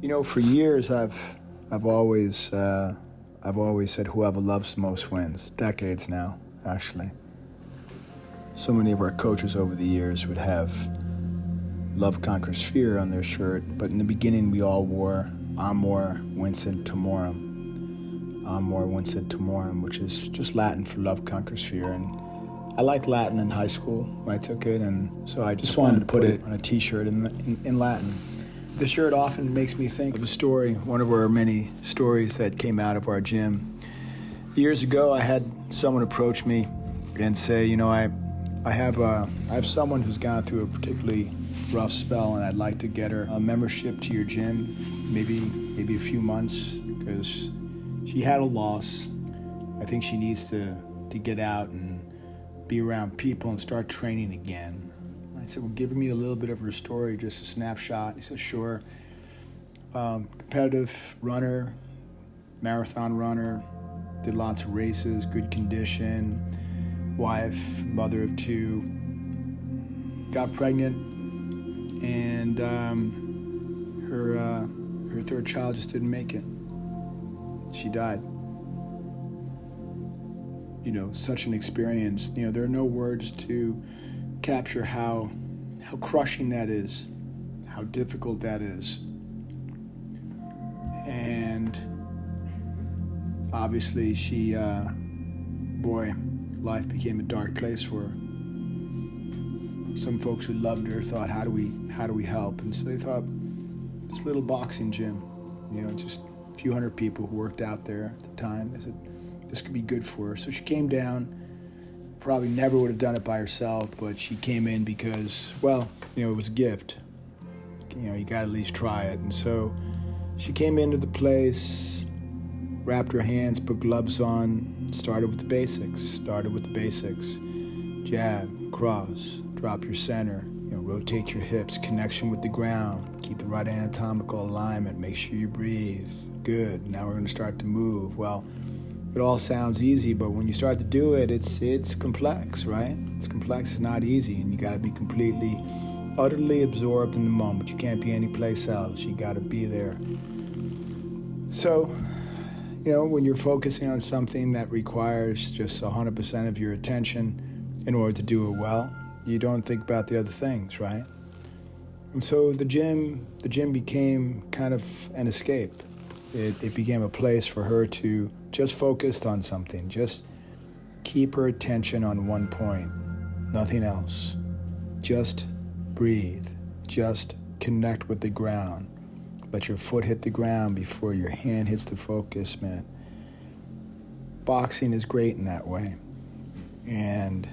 You know, for years I've always said whoever loves the most wins. Decades now, actually. So many of our coaches over the years would have "Love conquers fear" on their shirt, but in the beginning we all wore Amor, Vincet, Timorem. Amor, Vincet, Timorem, which is just Latin for "Love conquers fear." And I liked Latin in high school when I took it, and so I just wanted to put it on a T-shirt in Latin. The shirt often makes me think of a story, one of our many stories that came out of our gym. Years ago, I had someone approach me and say, you know, I have someone who's gone through a particularly rough spell, and I'd like to get her a membership to your gym, maybe a few months, because she had a loss. I think she needs to get out and be around people and start training again. I said, well, give me a little bit of her story, just a snapshot. He said, sure. Competitive runner, marathon runner, did lots of races, good condition, wife, mother of two, got pregnant, and her third child just didn't make it. She died. You know, such an experience. You know, there are no words to capture how crushing that is, how difficult that is. And obviously life became a dark place for her. Some folks who loved her thought, how do we help? And so they thought, this little boxing gym, you know, just a few hundred people who worked out there at the time. They said, this could be good for her. So she came down. Probably never would have done it by herself, but she came in because, well, you know, it was a gift. You know, you got to at least try it. And so she came into the place, wrapped her hands, put gloves on, started with the basics. Jab, cross, drop your center, you know, rotate your hips, connection with the ground, keep the right anatomical alignment, make sure you breathe. Good. Now we're going to start to move. Well, it all sounds easy, but when you start to do it, it's complex, right? It's complex, it's not easy, and you gotta be completely, utterly absorbed in the moment. You can't be anyplace else, you gotta be there. So, you know, when you're focusing on something that requires just 100% of your attention in order to do it well, you don't think about the other things, right? And so the gym became kind of an escape. It became a place for her to just focus on something, just keep her attention on one point, nothing else. Just breathe, just connect with the ground. Let your foot hit the ground before your hand hits the focus, man. Boxing is great in that way. And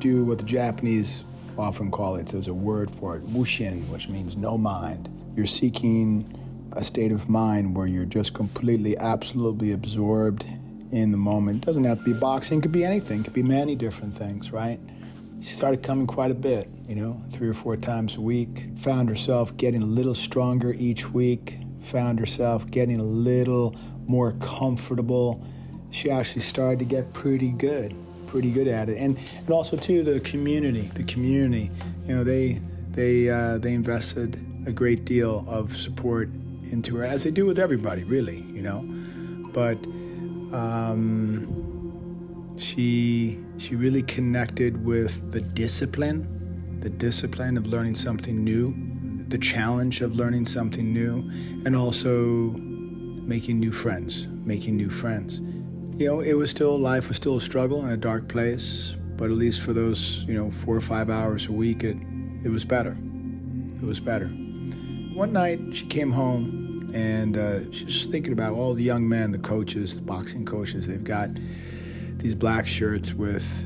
do what the Japanese often call it, there's a word for it, wushin, which means no mind. You're seeking a state of mind where you're just completely, absolutely absorbed in the moment. It doesn't have to be boxing, it could be anything, it could be many different things, right? She started coming quite a bit, you know, 3 or 4 times a week. Found herself getting a little stronger each week, found herself getting a little more comfortable. She actually started to get pretty good at it. And also too, the community, you know, they invested a great deal of support into her, as they do with everybody, really, you know. But she really connected with the discipline of learning something new, the challenge of learning something new, and also making new friends. You know, life was still a struggle and a dark place, but at least for those, you know, 4 or 5 hours a week, it was better. One night she came home and she was thinking about all the young men, the coaches, the boxing coaches. They've got these black shirts with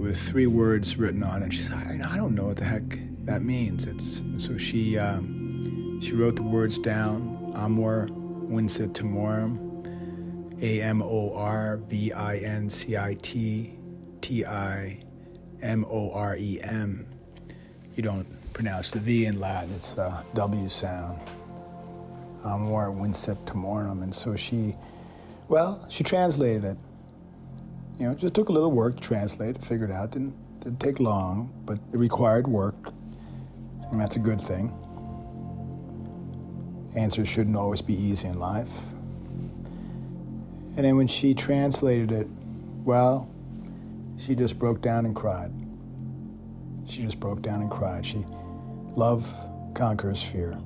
3 words written on it. She said, I don't know what the heck that means. So she wrote the words down: Amor, Vincet, Timorem, AMOR, VINCIT, TIMOREM. You don't pronounce the V in Latin, it's the W sound. Amor, Vincet, Timorem. And so she translated it. You know, it just took a little work to translate, figure it out. Didn't take long, but it required work, and that's a good thing. answers shouldn't always be easy in life. And then when she translated it, well, she just broke down and cried. She just broke down and cried. Love conquers fear.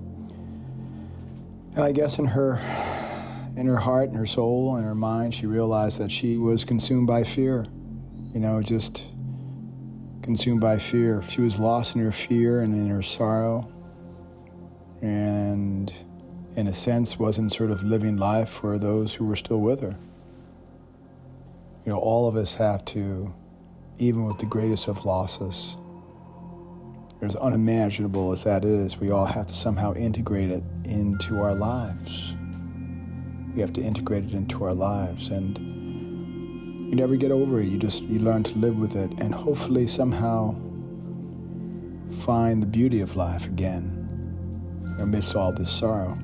And I guess in her heart, in her soul, in her mind, she realized that she was consumed by fear. Just consumed by fear. She was lost in her fear and in her sorrow. And in a sense, wasn't sort of living life for those who were still with her. All of us have to, even with the greatest of losses, as unimaginable as that is, we all have to somehow integrate it into our lives. We have to integrate it into our lives, and you never get over it. You learn to live with it, and hopefully somehow find the beauty of life again amidst all this sorrow.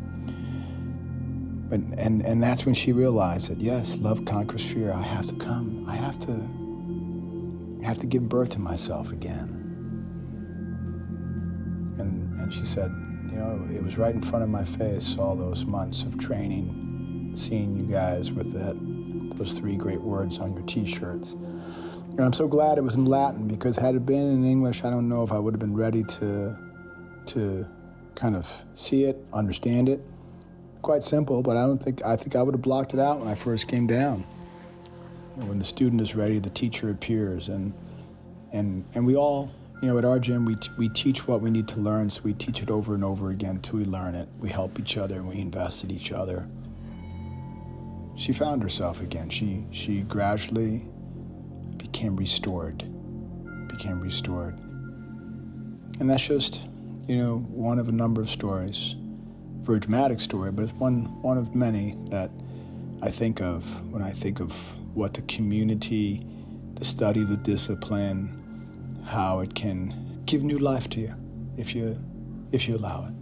And that's when she realized that, yes, love conquers fear. I have to come. I have to give birth to myself again. And she said, it was right in front of my face, all those months of training, seeing you guys with those 3 great words on your T-shirts. And I'm so glad it was in Latin, because had it been in English, I don't know if I would have been ready to kind of see it, understand it. Quite simple, but I think I would have blocked it out when I first came down. When the student is ready, the teacher appears, and we all, at our gym, we teach what we need to learn, so we teach it over and over again until we learn it. We help each other, and we invest in each other. She found herself again. She gradually became restored. And that's just, one of a number of stories. Very dramatic story, but it's one of many that I think of when I think of what the community, the study, the discipline, how it can give new life to you if you allow it.